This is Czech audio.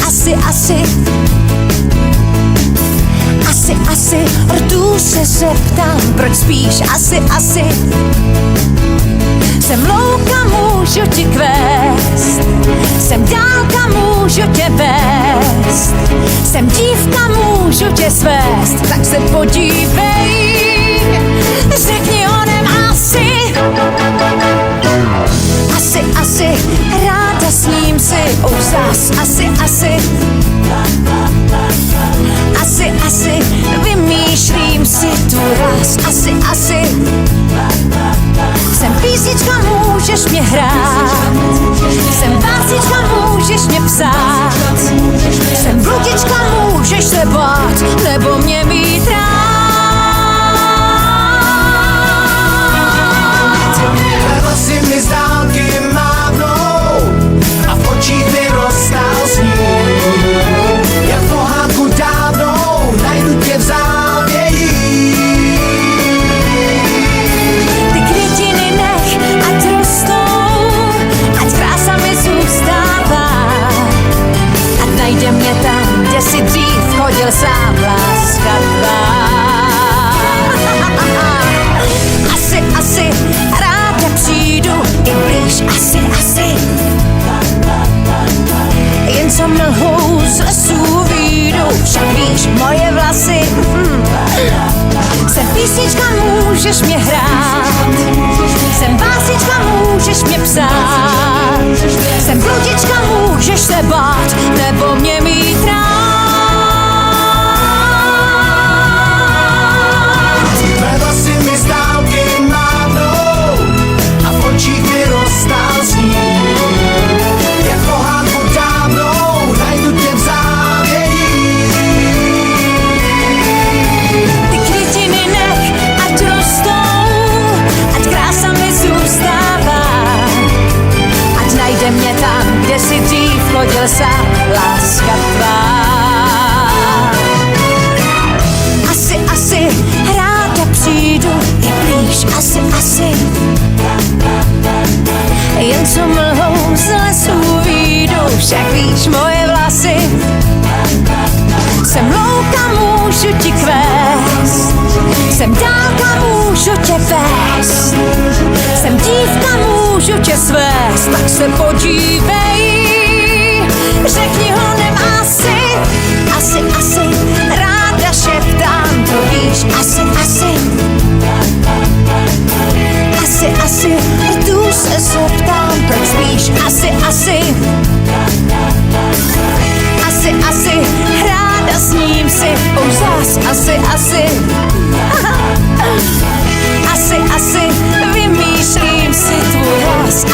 Asi, rtu se zeptám, proč spíš, asi. Jsem louka, můžu ti kvést, jsem dálka, můžu tě vést, jsem dívka, můžu tě svést, tak se podívej, řekni honem asi, ráda s ním si, zas, asi, vymýšlím si tu raz, asi, jsem písnička, můžeš mě hrát, jsem básnička, můžeš mě psát, jsem bludička, můžeš se bát, nebo mě mít rád. Hlasy mi z dálky mávnou a v očích mi roztál sníh. Jak pohádku dávnou najdu tě v závěji. Ty květiny nech, ať rostou, ať krása mi zůstává, ať najde mě tam, kde si dřív chodil sám, láska tvá. Asi, ráda přijdu i blíž, asi, jen co mlhou z lesů výjdu, však víš, moje vlasy, jsem písnička, můžeš mě hrát, jsem básnička, můžeš mě psát, jsem bludička, můžeš se bát, nebo mě mít rád. Tvé vlasy mi z dálky mávnou a v očích mi roztál sníh. Jak pohádku dávnou najdu tě v závěji. Ty květiny nech, ať rostou, ať krása mi zůstává, ať najde mě tam, kde si dřív chodil sám, láska tvá. Asi, ráda přijdu i blíž, asi, jen co mlhou z lesů výjdu, však víš, moje vlasy, jsem louka, můžu ti kvést, jsem dálka, můžu tě vést, jsem dívka, můžu tě svést, tak se podívej, řekni honem asi, ráda šeptám, to víš, asi, rtu se zeptám, proč spíš, asi, ráda s ním si, zas, asi, vymýšlím si tvůj hlas,